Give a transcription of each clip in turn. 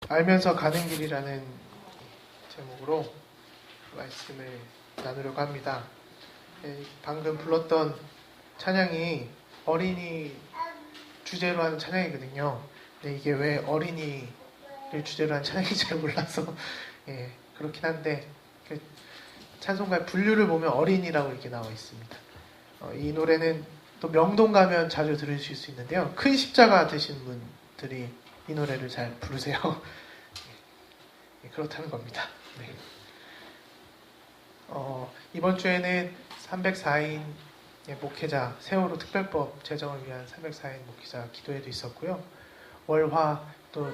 알면서 가는 길이라는 제목으로 말씀을 나누려고 합니다. 방금 불렀던 찬양이 어린이 주제로 하는 찬양이거든요. 근데 이게 왜 어린이를 주제로 한 찬양인지 잘 몰라서 그렇긴 한데 그 찬송가의 분류를 보면 어린이라고 이렇게 나와 있습니다. 이 노래는 또 명동 가면 자주 들으실 수 있는데요. 큰 십자가 되신 분들이 이 노래를 잘 부르세요. 그렇다는 겁니다. 네. 이번 주에는 304인 목회자 세월호 특별법 제정을 위한 304인 목회자 기도회도 있었고요. 월화 또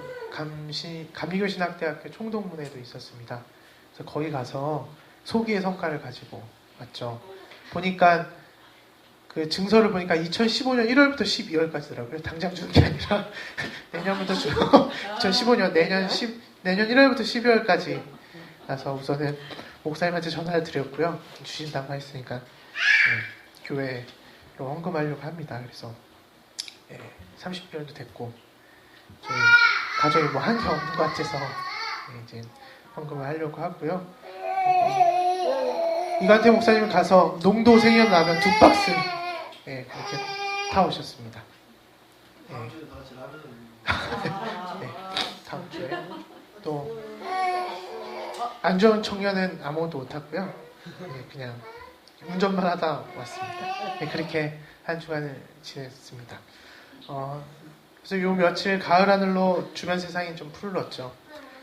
감리교신학대학교 총동문회도 있었습니다. 그래서 거기 가서 소기의 성과를 가지고 왔죠. 보니까 그 증서를 보니까 2015년 1월부터 12월까지더라고요. 당장 주는 게 아니라 내년부터 주고 2015년 내년 1월부터 12월까지 나서 우선은 목사님한테 전화를 드렸고요. 주신다고 했으니까 교회로 헌금하려고 합니다. 그래서 30년도 됐고 저희 가족이 뭐 한 게 없는 것 같아서 이제 헌금을 하려고 하고요. 이관태 목사님은 가서 농도 생연라면 2박스 그렇게 타오셨습니다. 다음 주에 또 안 좋은 청년은 아무것도 못 탔고요. 그냥 운전만 하다 왔습니다. 그렇게 한 주간을 지냈습니다. 그래서 요 며칠 가을 하늘로 주변 세상이 좀 푸르렀죠.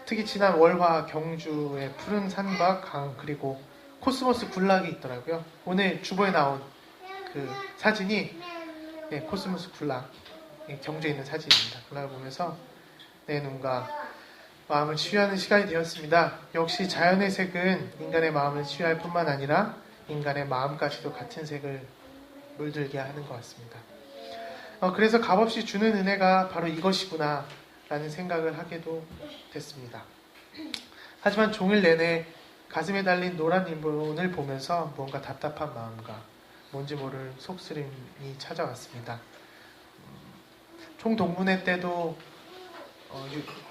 특히 지난 월화 경주의 푸른 산과 강 그리고 코스모스 군락이 있더라고요. 오늘 주보에 나온 그 사진이 코스모스 군락 경주에 있는 사진입니다. 군락을 보면서 내 눈과 마음을 치유하는 시간이 되었습니다. 역시 자연의 색은 인간의 마음을 치유할 뿐만 아니라 인간의 마음까지도 같은 색을 물들게 하는 것 같습니다. 그래서 값없이 주는 은혜가 바로 이것이구나 라는 생각을 하게도 됐습니다. 하지만 종일 내내 가슴에 달린 노란 리본을 보면서 뭔가 답답한 마음과 뭔지 모를 속쓰림이 찾아왔습니다. 총동문회 때도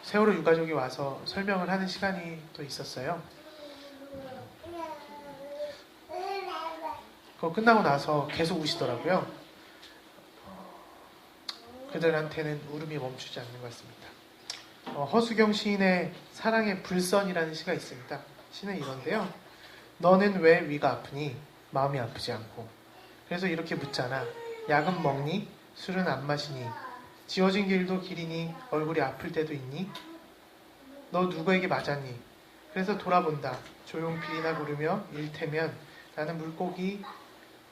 세월호 유가족이 와서 설명을 하는 시간이 또 있었어요. 그거 끝나고 나서 계속 우시더라고요. 그들한테는 울음이 멈추지 않는 것 같습니다. 허수경 시인의 사랑의 불선이라는 시가 있습니다. 시는 이런데요. 너는 왜 위가 아프니 마음이 아프지 않고. 그래서 이렇게 묻잖아. 약은 먹니? 술은 안 마시니? 지워진 길도 길이니 얼굴이 아플 때도 있니? 너 누구에게 맞았니? 그래서 돌아본다. 조용필이나 부르며 일테면 나는 물고기,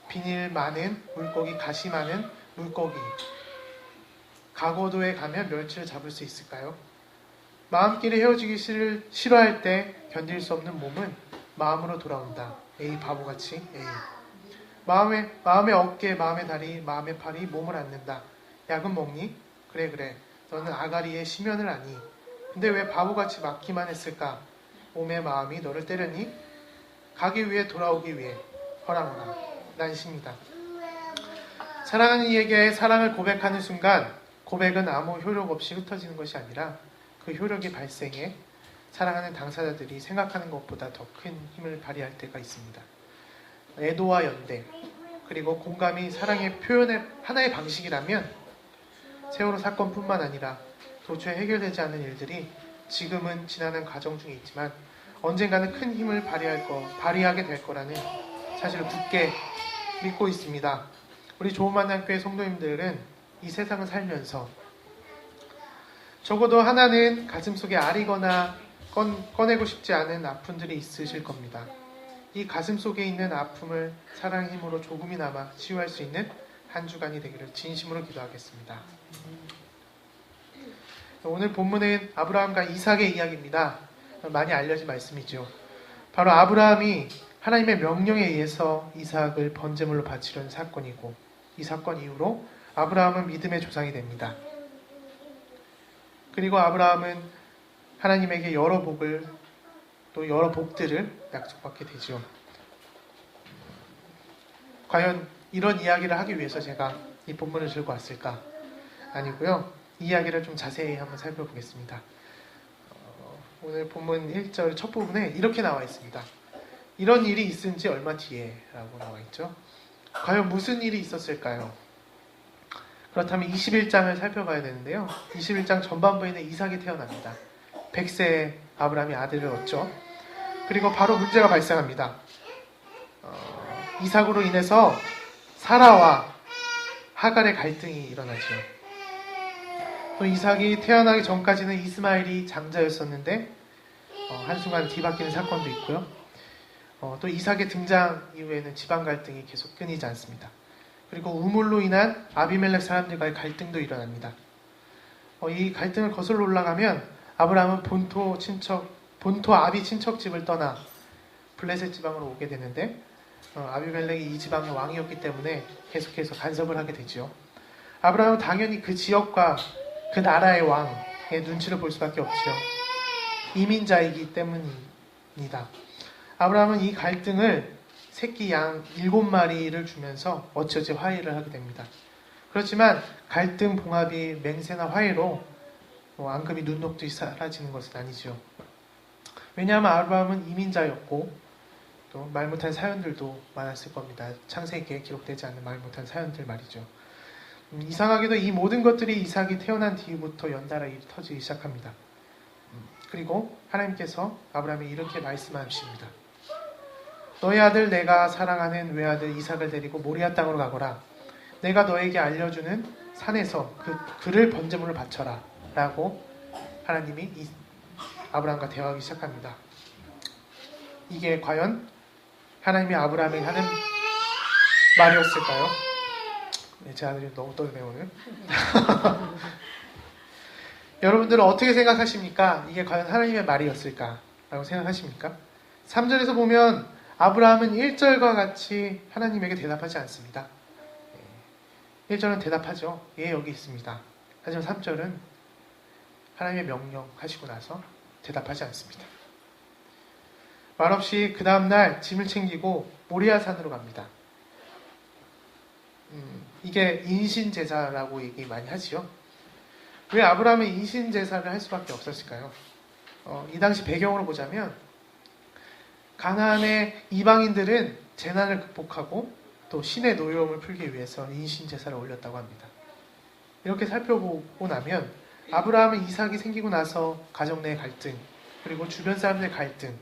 비닐 많은 물고기, 가시 많은 물고기. 가고도에 가면 멸치를 잡을 수 있을까요? 마음끼리 헤어지기 싫어할 때 견딜 수 없는 몸은 마음으로 돌아온다. 에이 바보같이 에이. 마음의 어깨, 마음의 다리, 마음의 팔이 몸을 앓는다. 약은 먹니? 그래. 너는 아가리의 심연을 아니. 근데 왜 바보같이 맞기만 했을까? 몸의 마음이 너를 때렸니? 가기 위해 돌아오기 위해. 허랑허랑. 난심이다. 사랑하는 이에게 사랑을 고백하는 순간 고백은 아무 효력 없이 흩어지는 것이 아니라 그 효력이 발생해 사랑하는 당사자들이 생각하는 것보다 더 큰 힘을 발휘할 때가 있습니다. 애도와 연대 그리고 공감이 사랑의 표현의 하나의 방식이라면 세월호 사건뿐만 아니라 도처에 해결되지 않는 일들이 지금은 지나는 과정 중에 있지만 언젠가는 큰 힘을 발휘하게 될 거라는 사실을 굳게 믿고 있습니다. 우리 좋은 만남교회 성도님들은 이 세상을 살면서 적어도 하나는 가슴속에 아리거나 꺼내고 싶지 않은 아픔들이 있으실 겁니다. 이 가슴속에 있는 아픔을 사랑의 힘으로 조금이나마 치유할 수 있는 한 주간이 되기를 진심으로 기도하겠습니다. 오늘 본문은 아브라함과 이삭의 이야기입니다. 많이 알려진 말씀이죠. 바로 아브라함이 하나님의 명령에 의해서 이삭을 번제물로 바치려는 사건이고 이 사건 이후로 아브라함은 믿음의 조상이 됩니다. 그리고 아브라함은 하나님에게 여러 복을 또 여러 복들을 약속받게 되죠. 과연 이런 이야기를 하기 위해서 제가 이 본문을 들고 왔을까? 아니고요. 이 이야기를 좀 자세히 한번 살펴보겠습니다. 오늘 본문 1절 첫 부분에 이렇게 나와 있습니다. 이런 일이 있은 지 얼마 뒤에 라고 나와 있죠. 과연 무슨 일이 있었을까요? 그렇다면 21장을 살펴봐야 되는데요. 21장 전반부에는 이삭이 태어납니다. 100세에 아브라함이 아들을 얻죠. 그리고 바로 문제가 발생합니다. 이삭으로 인해서 사라와 하갈의 갈등이 일어나죠. 또 이삭이 태어나기 전까지는 이스마엘이 장자였었는데 한순간 뒤바뀌는 사건도 있고요. 또 이삭의 등장 이후에는 지방 갈등이 계속 끊이지 않습니다. 그리고 우물로 인한 아비멜렉 사람들과의 갈등도 일어납니다. 이 갈등을 거슬러 올라가면 아브라함은 본토 아비 친척집을 떠나 블레셋 지방으로 오게 되는데 아비멜렉이 이 지방의 왕이었기 때문에 계속해서 간섭을 하게 되죠. 아브라함은 당연히 그 지역과 그 나라의 왕의 눈치를 볼 수밖에 없죠. 이민자이기 때문입니다. 아브라함은 이 갈등을 새끼 양 7마리를 주면서 어찌어찌 화해를 하게 됩니다. 그렇지만 갈등, 봉합이 맹세나 화해로 앙금이 눈높이 사라지는 것은 아니죠. 왜냐하면 아브라함은 이민자였고 또 말 못한 사연들도 많았을 겁니다. 창세기에 기록되지 않는 말 못한 사연들 말이죠. 이상하게도 이 모든 것들이 이삭이 태어난 뒤부터 연달아 터지기 시작합니다. 그리고 하나님께서 아브라함이 이렇게 말씀하십니다. 너의 아들 내가 사랑하는 외아들 이삭을 데리고 모리아 땅으로 가거라. 내가 너에게 알려주는 산에서 그를 번제물을 바쳐라. 라고 하나님이 아브라함과 대화하기 시작합니다. 이게 과연 하나님이 아브라함에게 하는 말이었을까요? 네, 제 아들이 너무 떠드네요 오늘. 여러분들은 어떻게 생각하십니까? 이게 과연 하나님의 말이었을까? 라고 생각하십니까? 3절에서 보면 아브라함은 1절과 같이 하나님에게 대답하지 않습니다. 1절은 대답하죠. 예, 여기 있습니다. 하지만 3절은 하나님의 명령하시고 나서 대답하지 않습니다. 말없이 그 다음날 짐을 챙기고 모리아산으로 갑니다. 이게 인신제사라고 얘기 많이 하지요. 왜 아브라함은 인신제사를 할 수밖에 없었을까요? 이 당시 배경으로 보자면 가나안의 이방인들은 재난을 극복하고 또 신의 노여움을 풀기 위해서 인신제사를 올렸다고 합니다. 이렇게 살펴보고 나면 아브라함은 이삭이 생기고 나서 가정 내 갈등 그리고 주변 사람들의 갈등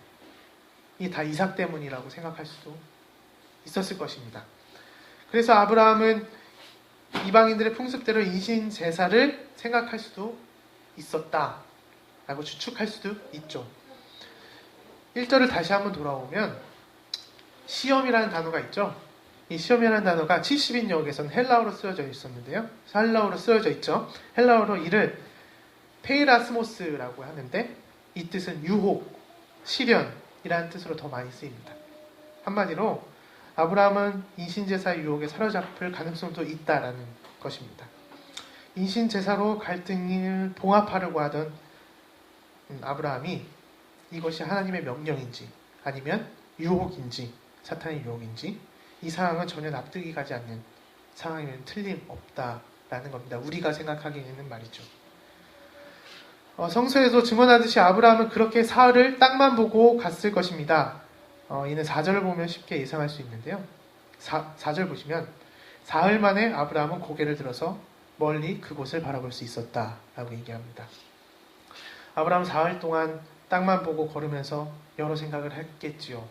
이 다 이삭 때문이라고 생각할 수도 있었을 것입니다. 그래서 아브라함은 이방인들의 풍습대로 인신제사를 생각할 수도 있었다라고 추측할 수도 있죠. 1절을 다시 한번 돌아오면 시험이라는 단어가 있죠. 이 시험이라는 단어가 70인역에서는 헬라어로 쓰여져 있었는데요. 헬라어로 쓰여져 있죠. 헬라어로 이를 페이라스모스라고 하는데 이 뜻은 유혹, 시련이라는 뜻으로 더 많이 쓰입니다. 한마디로 아브라함은 인신제사의 유혹에 사로잡힐 가능성도 있다라는 것입니다. 인신제사로 갈등을 봉합하려고 하던 아브라함이 이것이 하나님의 명령인지 아니면 유혹인지 사탄의 유혹인지 이 상황은 전혀 납득이 가지 않는 상황이면 틀림없다라는 겁니다. 우리가 생각하기에는 말이죠. 성서에서 증언하듯이 아브라함은 그렇게 사흘을 땅만 보고 갔을 것입니다. 이는 4절을 보면 쉽게 예상할 수 있는데요. 4절 보시면 사흘 만에 아브라함은 고개를 들어서 멀리 그곳을 바라볼 수 있었다라고 얘기합니다. 아브라함은 사흘 동안 땅만 보고 걸으면서 여러 생각을 했겠지요.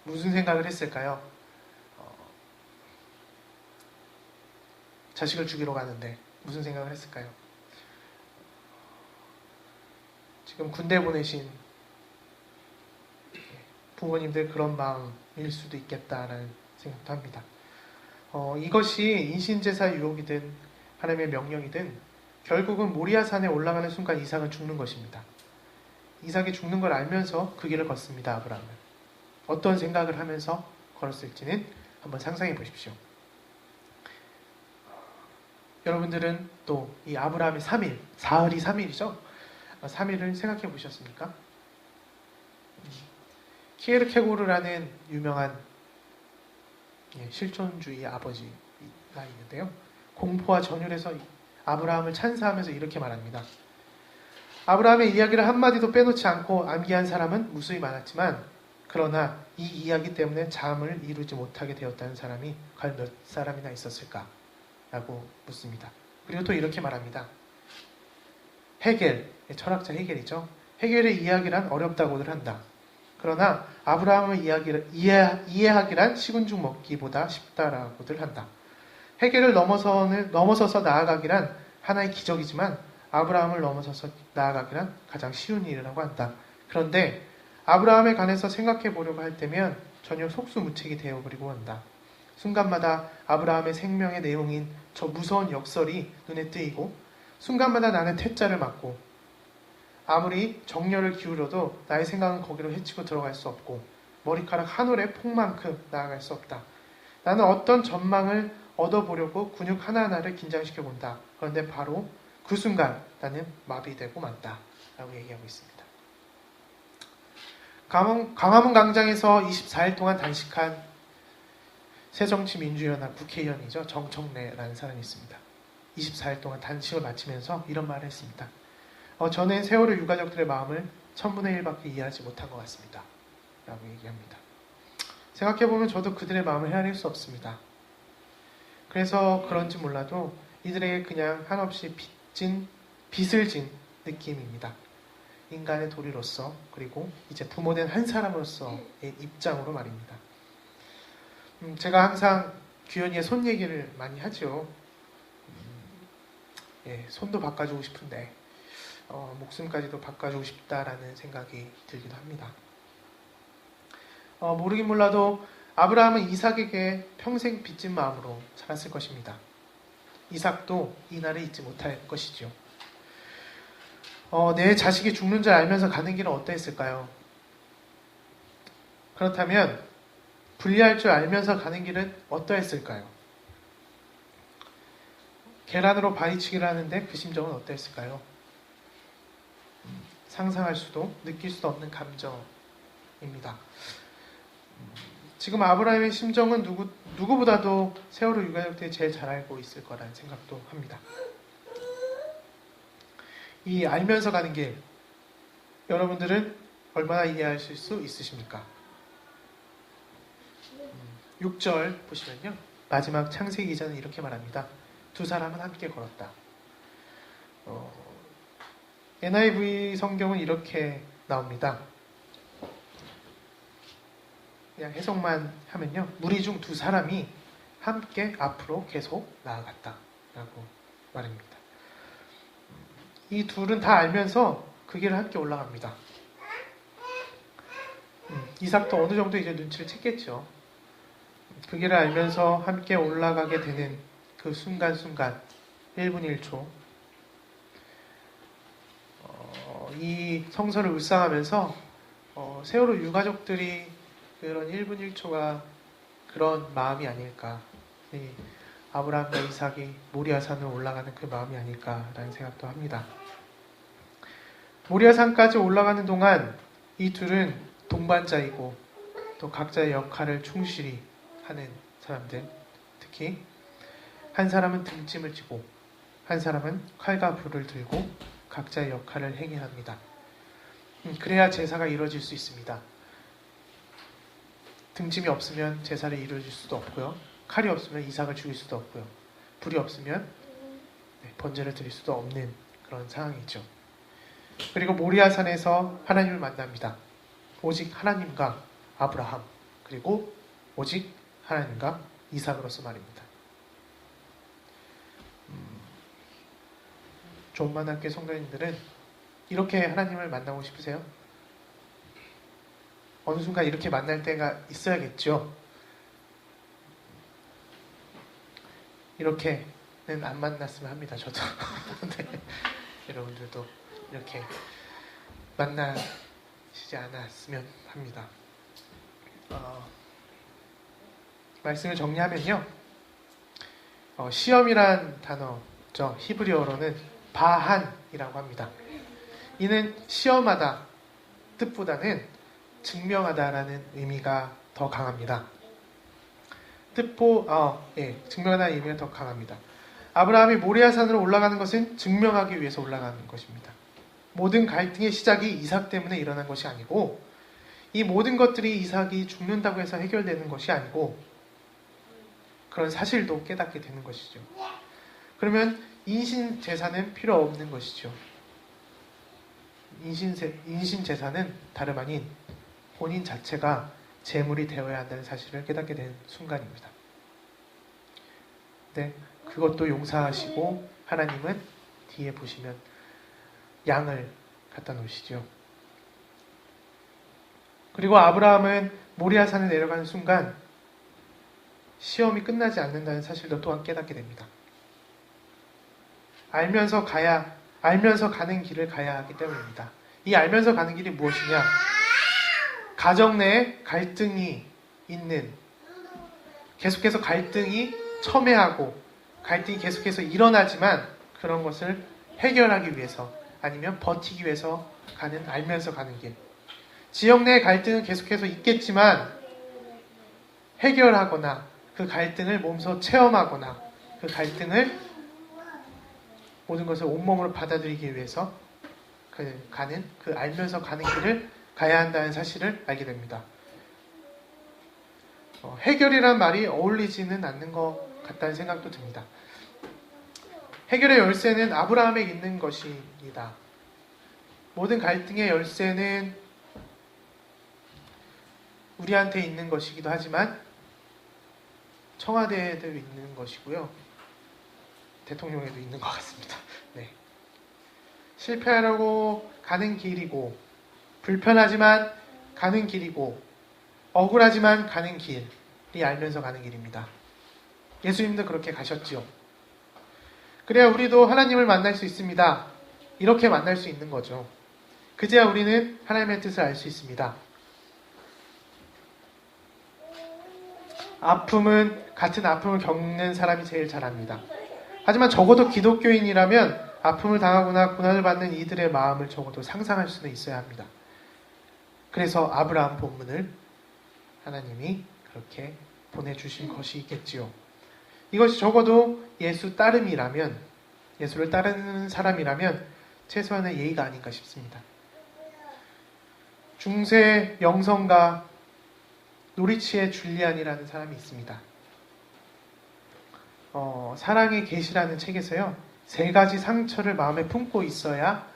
무슨 생각을 했을까요? 자식을 죽이러 가는데 무슨 생각을 했을까요? 지금 군대 보내신 부모님들 그런 마음일 수도 있겠다라는 생각도 합니다. 이것이 인신제사 유혹이든 하나님의 명령이든 결국은 모리아산에 올라가는 순간 이삭은 죽는 것입니다. 이삭이 죽는 걸 알면서 그 길을 걷습니다. 아브라함은. 어떤 생각을 하면서 걸었을지는 한번 상상해 보십시오. 여러분들은 또 이 아브라함의 3일, 사흘이 3일이죠? 3일을 생각해 보셨습니까? 키에르케고르라는 유명한 실존주의 아버지가 있는데요. 공포와 전율에서 아브라함을 찬사하면서 이렇게 말합니다. 아브라함의 이야기를 한마디도 빼놓지 않고 암기한 사람은 무수히 많았지만 그러나 이 이야기 때문에 잠을 이루지 못하게 되었다는 사람이 과연 몇 사람이나 있었을까? 라고 묻습니다. 그리고 또 이렇게 말합니다. 헤겔, 철학자 헤겔이죠. 헤겔의 이야기란 어렵다고들 한다. 그러나 아브라함의 이야기를 이해하기란 식은 죽 먹기보다 쉽다라고들 한다. 헤겔을 넘어서서 나아가기란 하나의 기적이지만 아브라함을 넘어서서 나아가기란 가장 쉬운 일이라고 한다. 그런데 아브라함에 관해서 생각해 보려고 할 때면 전혀 속수무책이 되어버리고 한다. 순간마다 아브라함의 생명의 내용인 저 무서운 역설이 눈에 띄고 순간마다 나는 퇴짜를 맞고 아무리 정열을 기울여도 나의 생각은 거기로 헤치고 들어갈 수 없고 머리카락 한 올의 폭만큼 나아갈 수 없다. 나는 어떤 전망을 얻어보려고 근육 하나하나를 긴장시켜 본다. 그런데 바로 그 순간 나는 마비되고 만다. 라고 얘기하고 있습니다. 광화문 광장에서 24일 동안 단식한 새정치민주연합 국회의원이죠. 정청래라는 사람이 있습니다. 24일 동안 단식을 마치면서 이런 말을 했습니다. 저는 세월호 유가족들의 마음을 1000분의 1밖에 이해하지 못한 것 같습니다. 라고 얘기합니다. 생각해보면 저도 그들의 마음을 헤아릴 수 없습니다. 그래서 그런지 몰라도 이들에게 그냥 한없이 빚을 진 느낌입니다. 인간의 도리로서 그리고 이제 부모된 한 사람으로서의 입장으로 말입니다. 제가 항상 규현이의 손 얘기를 많이 하죠. 손도 바꿔주고 싶은데 목숨까지도 바꿔주고 싶다라는 생각이 들기도 합니다. 모르긴 몰라도 아브라함은 이삭에게 평생 빚진 마음으로 살았을 것입니다. 이삭도 이날을 잊지 못할 것이죠. 내 자식이 죽는 줄 알면서 가는 길은 어떠했을까요? 그렇다면 분리할 줄 알면서 가는 길은 어떠했을까요? 계란으로 바위치기를 하는데 그 심정은 어떠했을까요? 상상할 수도 느낄 수도 없는 감정입니다. 지금 아브라함의 심정은 누구보다도 세월호 유가족들이 제일 잘 알고 있을 거라는 생각도 합니다. 이 알면서 가는 길, 여러분들은 얼마나 이해하실 수 있으십니까? 6절 보시면요. 마지막 창세기 기자는 이렇게 말합니다. 두 사람은 함께 걸었다. NIV 성경은 이렇게 나옵니다. 그냥 해석만 하면요. 무리 중 두 사람이 함께 앞으로 계속 나아갔다. 라고 말입니다. 이 둘은 다 알면서 그 길을 함께 올라갑니다. 이삭도 어느 정도 이제 눈치를 챘겠죠. 그 길을 알면서 함께 올라가게 되는 그 순간순간 1분 1초 이 성서를 묵상하면서 세월호 유가족들이 그런 1분 1초가 그런 마음이 아닐까, 아브라함과 이삭이 모리아산으로 올라가는 그 마음이 아닐까라는 생각도 합니다. 모리아산까지 올라가는 동안 이 둘은 동반자이고 또 각자의 역할을 충실히 하는 사람들, 특히 한 사람은 등짐을 지고 한 사람은 칼과 불을 들고 각자의 역할을 행해야 합니다. 그래야 제사가 이루어질 수 있습니다. 등짐이 없으면 제사를 이루어질 수도 없고요. 칼이 없으면 이삭을 죽일 수도 없고요. 불이 없으면 번제를 드릴 수도 없는 그런 상황이죠. 그리고 모리아산에서 하나님을 만납니다. 오직 하나님과 아브라함, 그리고 오직 하나님과 이삭으로서 말입니다. 존만학교 성도님들은 이렇게 하나님을 만나고 싶으세요? 어느 순간 이렇게 만날 때가 있어야겠죠. 이렇게는 안 만났으면 합니다. 저도. 네. 여러분들도 이렇게 만나시지 않았으면 합니다. 말씀을 정리하면요. 시험이란 단어죠. 히브리어로는 바한이라고 합니다. 이는 시험하다 뜻보다는 증명하다라는 의미가 더 강합니다. 증명하다는 의미가 더 강합니다. 아브라함이 모리아산으로 올라가는 것은 증명하기 위해서 올라가는 것입니다. 모든 갈등의 시작이 이삭 때문에 일어난 것이 아니고 이 모든 것들이 이삭이 죽는다고 해서 해결되는 것이 아니고 그런 사실도 깨닫게 되는 것이죠. 그러면 인신 제사는 필요 없는 것이죠. 인신 제사는 다름 아닌 본인 자체가 제물이 되어야 한다는 사실을 깨닫게 된 순간입니다. 네, 그것도 용서하시고 하나님은 뒤에 보시면 양을 갖다 놓으시죠. 그리고 아브라함은 모리아산에 내려가는 순간 시험이 끝나지 않는다는 사실도 또한 깨닫게 됩니다. 알면서 가는 길을 가야 하기 때문입니다. 이 알면서 가는 길이 무엇이냐? 가정 내에 갈등이 있는, 계속해서 갈등이 첨예하고 갈등이 계속해서 일어나지만 그런 것을 해결하기 위해서 아니면 버티기 위해서 알면서 가는 길. 지역 내 갈등은 계속해서 있겠지만 해결하거나 그 갈등을 몸소 체험하거나 그 갈등을 모든 것을 온몸으로 받아들이기 위해서 알면서 가는 길을 가야 한다는 사실을 알게 됩니다. 해결이란 말이 어울리지는 않는 것 같다는 생각도 듭니다. 해결의 열쇠는 아브라함에 있는 것입니다. 모든 갈등의 열쇠는 우리한테 있는 것이기도 하지만 청와대에도 있는 것이고요. 대통령에도 있는 것 같습니다. 네. 실패하려고 가는 길이고 불편하지만 가는 길이고 억울하지만 가는 길이 알면서 가는 길입니다. 예수님도 그렇게 가셨지요. 그래야 우리도 하나님을 만날 수 있습니다. 이렇게 만날 수 있는 거죠. 그제야 우리는 하나님의 뜻을 알 수 있습니다. 같은 아픔을 겪는 사람이 제일 잘 압니다. 하지만 적어도 기독교인이라면 아픔을 당하거나 고난을 받는 이들의 마음을 적어도 상상할 수는 있어야 합니다. 그래서 아브라함 본문을 하나님이 그렇게 보내주신 것이 있겠지요. 이것이 적어도 예수를 따르는 사람이라면 최소한의 예의가 아닌가 싶습니다. 중세 영성가 노리치의 줄리안이라는 사람이 있습니다. 사랑의 계시라는 책에서요, 3가지 상처를 마음에 품고 있어야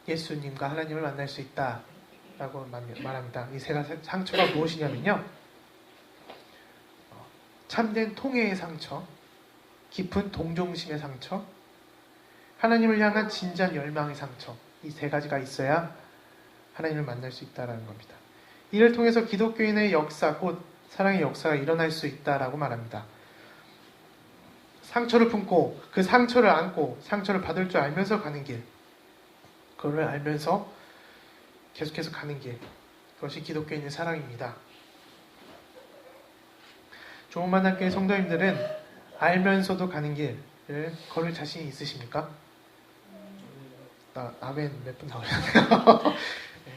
예수님과 하나님을 만날 수 있다라고 말합니다. 이 3가지 상처가 무엇이냐면요, 참된 통회의 상처, 깊은 동정심의 상처, 하나님을 향한 진지한 열망의 상처, 이 3가지가 있어야 하나님을 만날 수 있다는 겁니다. 이를 통해서 기독교인의 역사, 곧 사랑의 역사가 일어날 수 있다라고 말합니다. 상처를 품고 그 상처를 안고 상처를 받을 줄 알면서 가는 길, 그걸 알면서 계속해서 가는 길, 그것이 기독교인의 사랑입니다. 좋은 만남교회 성도님들은 알면서도 가는 길을 걸을 자신이 있으십니까? 아멘 몇 분 나오셨네요. 네.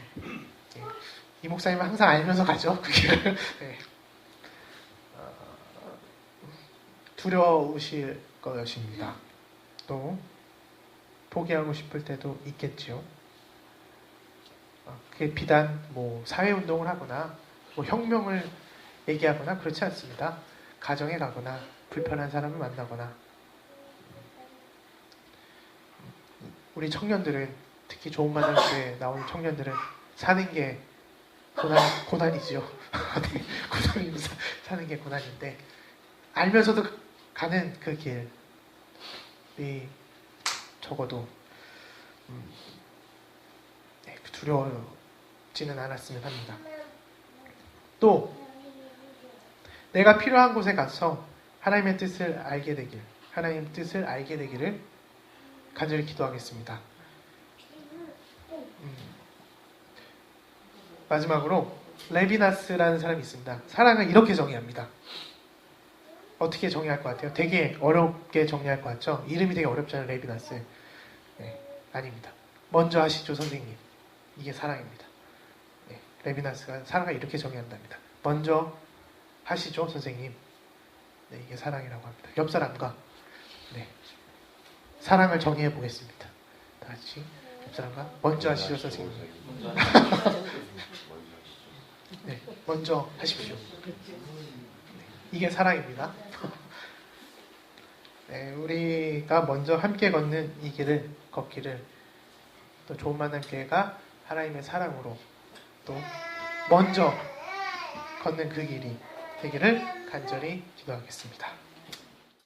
이 목사님은 항상 알면서 가죠, 그 길을. 네. 두려우실 것입니다. 또 포기하고 싶을 때도 있겠지요. 그게 비단 사회운동을 하거나 혁명을 얘기하거나 그렇지 않습니다. 가정에 가거나 불편한 사람을 만나거나, 우리 청년들은, 특히 좋은 만남교회에 나오는 청년들은 사는 게 고난이죠. 네, 고난이면서 사는 게 고난인데, 알면서도 가는 그 길이 적어도 두려워지는 않았으면 합니다. 또 내가 필요한 곳에 가서 하나님의 뜻을 알게 되기를 간절히 기도하겠습니다. 마지막으로 레비나스라는 사람이 있습니다. 사랑을 이렇게 정의합니다. 어떻게 정의할 것 같아요? 되게 어렵게 정의할 것 같죠? 이름이 되게 어렵잖아요, 레비나스. 네, 아닙니다. 먼저 하시죠, 선생님. 이게 사랑입니다. 네, 레비나스가 사랑을 이렇게 정의한답니다. 먼저 하시죠, 선생님. 네, 이게 사랑이라고 합니다. 옆 사람과 사랑을 정의해 보겠습니다. 다 같이. 옆사람과 먼저 하시죠, 선생님. 네, 먼저 하십시오. 네, 이게 사랑입니다. 네, 우리가 먼저 함께 걷는 이 길을 걷기를 또 좋은 만남 교회가 하나님의 사랑으로 또 먼저 걷는 그 길이 되기를 간절히 기도하겠습니다.